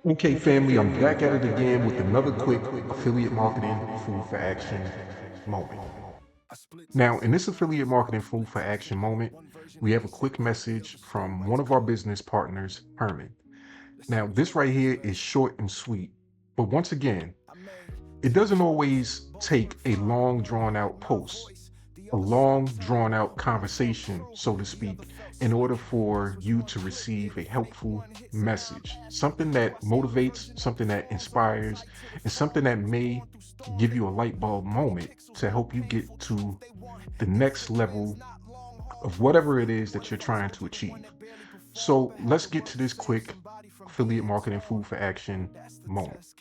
Okay, family, I'm back at it again with another quick affiliate marketing food for action moment. Now, in this affiliate marketing food for action moment, we have a quick message from one of our business partners, Herman. Now, this right here is short and sweet, but once again, it doesn't always take a long, drawn out post, a long, drawn out conversation, so to speak, in order for you to receive a helpful message. Something that motivates, something that inspires, and something that may give you a light bulb moment to help you get to the next level of whatever it is that you're trying to achieve. So let's get to this quick affiliate marketing food for action moment.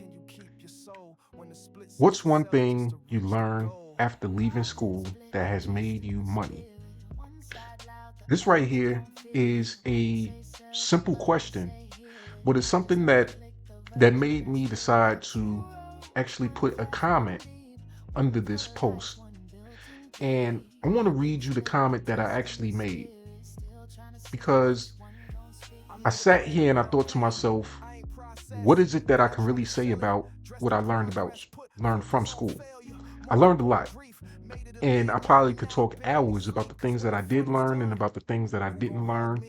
What's one thing you learned after leaving school that has made you money? This right here is a simple question, but it's something that made me decide to actually put a comment under this post. And I want to read you the comment that I actually made because I sat here and I thought to myself, what is it that I can really say about what I learned from school? I learned a lot. And I probably could talk hours about the things that I did learn and about the things that I didn't learn,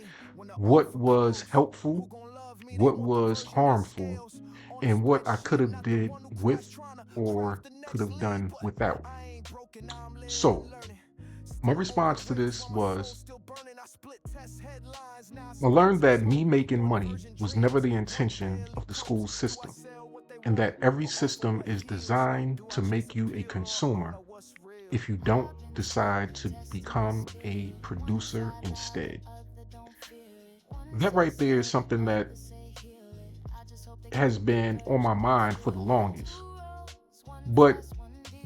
what was helpful, what was harmful, and what I could have did with or could have done without. So my response to this was I learned that me making money was never the intention of the school system, and that every system is designed to make you a consumer if you don't decide to become a producer instead. That right there is something that has been on my mind for the longest. But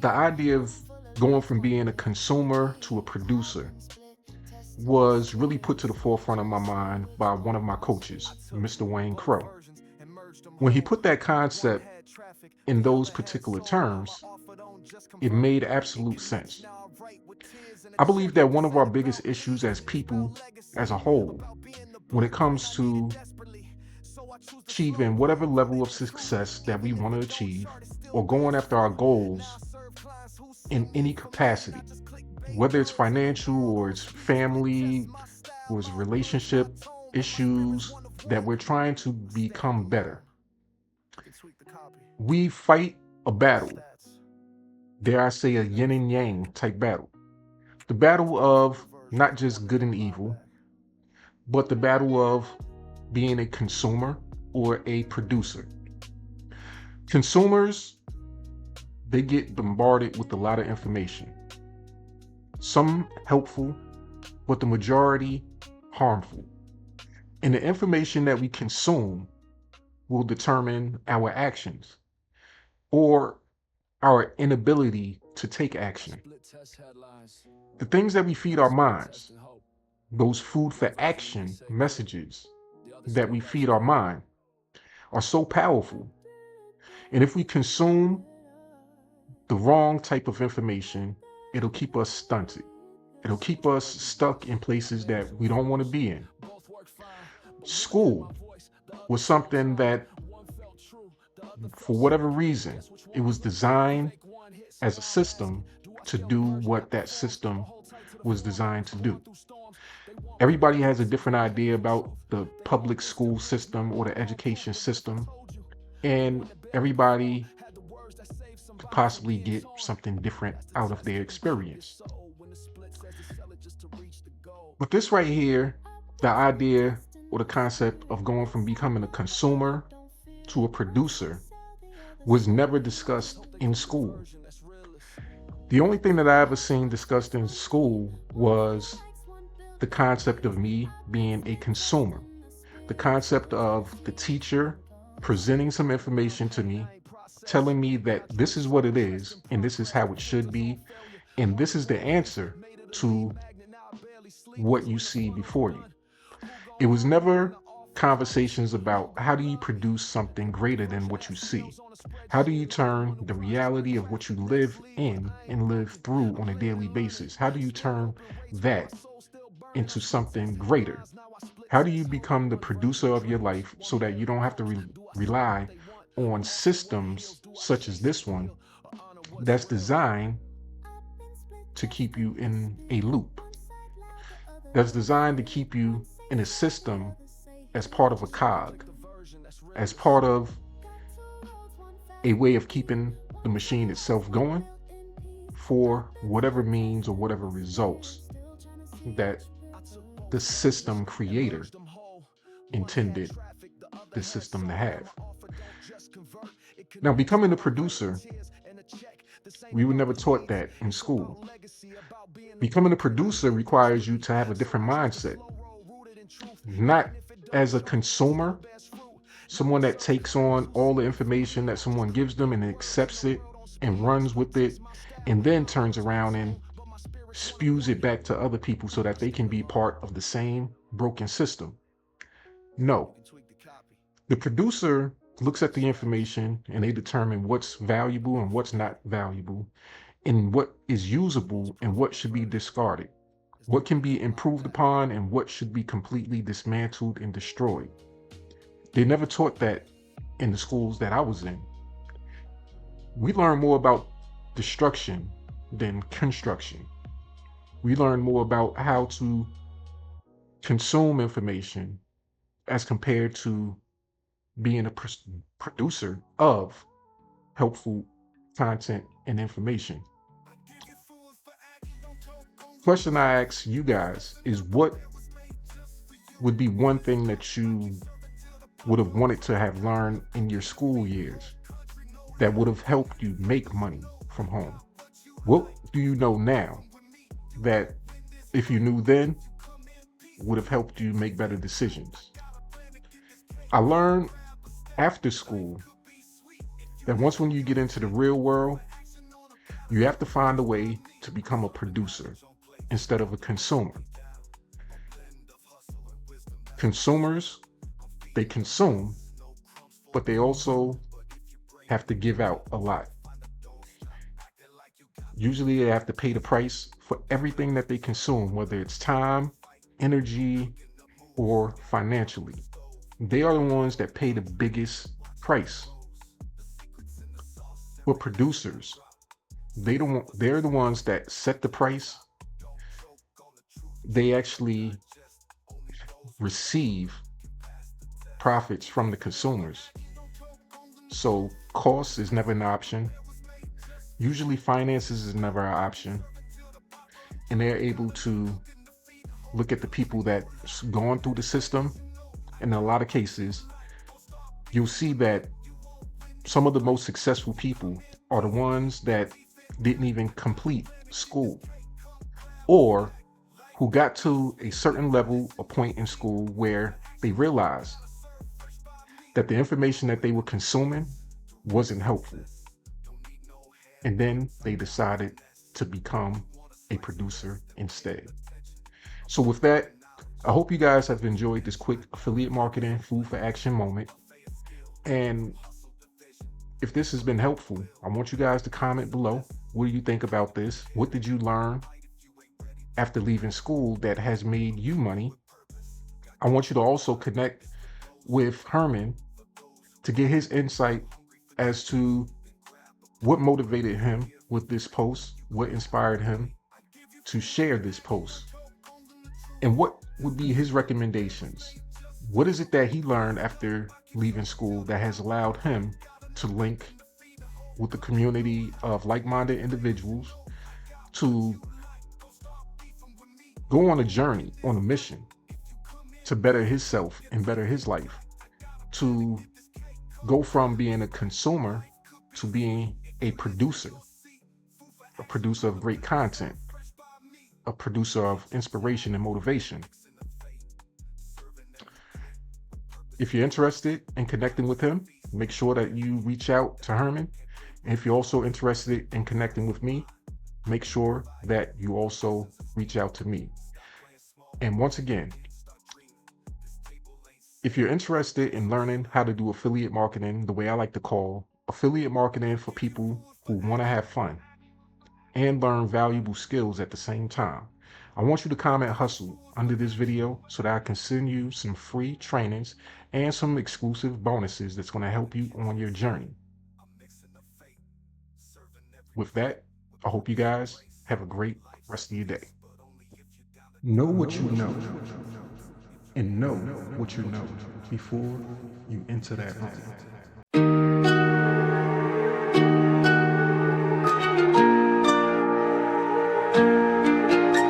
the idea of going from being a consumer to a producer was really put to the forefront of my mind by one of my coaches, Mr. Wayne Crow. When he put that concept in those particular terms, it made absolute sense. I believe that one of our biggest issues as people as a whole, when it comes to achieving whatever level of success that we want to achieve or going after our goals in any capacity, whether it's financial or it's family or it's relationship issues that we're trying to become better. We fight a battle, dare I say a yin and yang type battle. The battle of not just good and evil, but the battle of being a consumer or a producer. Consumers, they get bombarded with a lot of information, some helpful, but the majority harmful. And the information that we consume will determine our actions or our inability to take action. The things that we feed our minds, those food for action messages that we feed our mind, are so powerful. And if we consume the wrong type of information, it'll keep us stunted. It'll keep us stuck in places that we don't want to be in. School was something that, for whatever reason, it was designed as a system to do what that system was designed to do. Everybody has a different idea about the public school system or the education system, and everybody could possibly get something different out of their experience. But this right here, the idea or the concept of going from becoming a consumer to a producer was never discussed in school. The only thing that I ever seen discussed in school was the concept of me being a consumer, the concept of the teacher presenting some information to me, telling me that this is what it is and this is how it should be, and this is the answer to what you see before you. It was never conversations about how do you produce something greater than what you see? How do you turn the reality of what you live in and live through on a daily basis? How do you turn that into something greater? How do you become the producer of your life so that you don't have to rely on systems such as this one that's designed to keep you in a loop, that's designed to keep you in a system as part of a cog, as part of a way of keeping the machine itself going for whatever means or whatever results that the system creator intended the system to have. Now, becoming a producer, we were never taught that in school. Becoming a producer requires you to have a different mindset, not as a consumer, someone that takes on all the information that someone gives them and accepts it and runs with it, and then turns around and spews it back to other people so that they can be part of the same broken system. No. The producer looks at the information and they determine what's valuable and what's not valuable, and what is usable and what should be discarded, what can be improved upon and what should be completely dismantled and destroyed. They never taught that in the schools that I was in. We learned more about destruction than construction. We learned more about how to consume information as compared to being a producer of helpful content and information. Question I ask you guys is, what would be one thing that you would have wanted to have learned in your school years that would have helped you make money from home? What do you know now that if you knew then would have helped you make better decisions? I learned after school that once when you get into the real world, you have to find a way to become a producer instead of a consumer. Consumers, they consume, but they also have to give out a lot. Usually they have to pay the price for everything that they consume, whether it's time, energy, or financially. They are the ones that pay the biggest price. But producers, they're the ones that set the price. They actually receive profits from the consumers. So cost is never an option. Usually finances is never an option. And they're able to look at the people that's gone through the system. And in a lot of cases, you'll see that some of the most successful people are the ones that didn't even complete school, or who got to a certain level or point in school where they realized that the information that they were consuming wasn't helpful. And then they decided to become a producer instead. So with that, I hope you guys have enjoyed this quick affiliate marketing food for action moment. And if this has been helpful, I want you guys to comment below. What do you think about this? What did you learn after leaving school that has made you money? I want you to also connect with Herman to get his insight as to what motivated him with this post, what inspired him to share this post, and what would be his recommendations. What is it that he learned after leaving school that has allowed him to link with the community of like-minded individuals, to go on a journey, on a mission to better himself and better his life, to go from being a consumer to being a producer of great content, a producer of inspiration and motivation. If you're interested in connecting with him, make sure that you reach out to Herman. And if you're also interested in connecting with me, make sure that you also reach out to me. And once again, if you're interested in learning how to do affiliate marketing, the way I like to call affiliate marketing for people who want to have fun and learn valuable skills at the same time, I want you to comment hustle under this video so that I can send you some free trainings and some exclusive bonuses that's going to help you on your journey. With that, I hope you guys have a great rest of your day. Know what you know, and know what you know before you enter that room.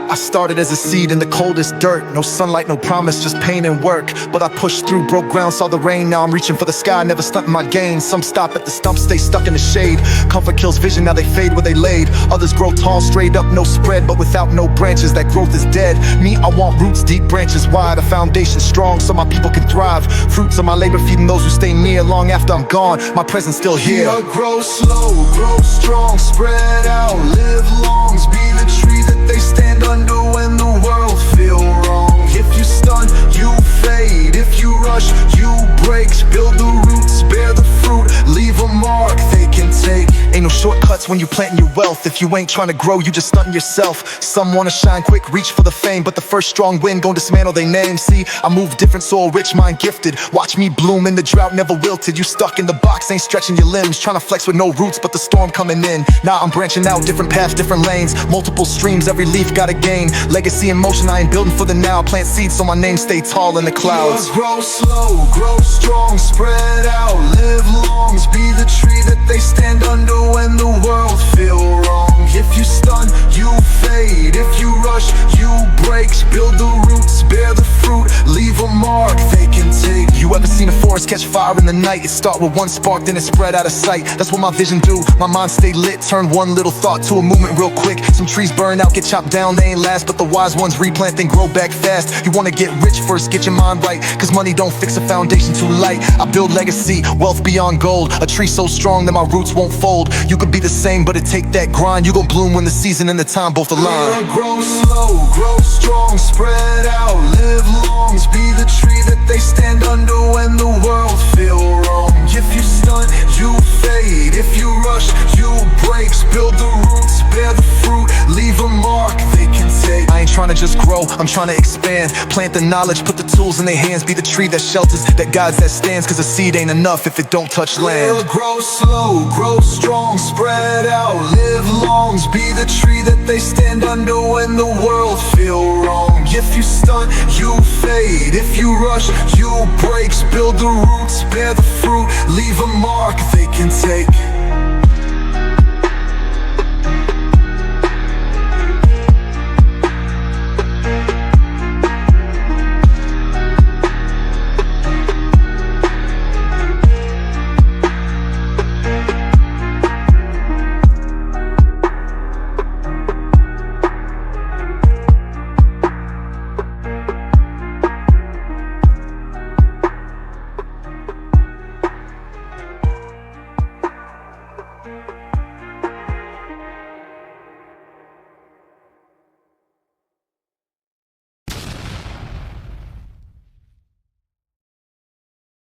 I started as a seed in the coldest dirt. No sunlight, no promise, just pain and work. But I pushed through, broke ground, saw the rain. Now I'm reaching for the sky, never stunting my gains. Some stop at the stump, stay stuck in the shade. Comfort kills vision, now they fade where they laid. Others grow tall, straight up, no spread. But without no branches, that growth is dead. Me, I want roots deep, branches wide. A foundation strong, so my people can thrive. Fruits of my labor, feeding those who stay near. Long after I'm gone, my presence still here. Grow slow, grow strong, spread out, live long. Be the tree that they stand under when the world feel wrong. If you stun, you fade. If you rush, you break. Build the roots, bear the fruit, leave a mark they can take. Ain't no shortcuts when you planting your wealth. If you ain't trying to grow, you just stunting yourself. Some wanna shine quick, reach for the fame, but the first strong wind gon' dismantle their name. See, I move different, soul rich, mind gifted. Watch me bloom in the drought, never wilted. You stuck in the box, ain't stretching your limbs. Trying to flex with no roots, but the storm coming in. Now I'm branching out, different paths, different lanes. Multiple streams, every leaf got a gain. Legacy in motion, I ain't building for the now. Plant seeds so my name stay tall in the clouds. Grow slow, grow strong, spread out, live long. Be the tree that they stand under when the world feel wrong. If you stun, you fade. If you rush, you break. Build the roots, bear the fruit, leave a mark they can take. You ever seen a forest catch fire in the night? It start with one spark, then it spread out of sight. That's what my vision do, my mind stay lit. Turn one little thought to a movement real quick. Some trees burn out, get chopped down, they ain't last. But the wise ones replant, then grow back fast. You wanna get rich first, get your mind right, cause money don't fix a foundation too light. I build legacy, wealth beyond gold. A tree so strong that my roots won't fold. You could be the same, but it take that grind. You gon' bloom when the season and the time both align. Grow slow, grow strong, spread out, live long. Be the tree that they stand under when the world feel wrong. If you stunt, you fade. If you rush, you break. Build the roots, bear the fruit, leave a mark they can take. I ain't trying to just grow, I'm trying to expand. Plant the knowledge, put the tools in their hands. Be the tree that shelters, that guides, that stands. Cause a seed ain't enough if it don't touch land. Grow slow, grow strong, spread out, live long. Be the tree that they stand under when the world feel wrong. If you stunt, you fade. If you rush, you break. Build the roots, bear the fruit, leave a mark they can take.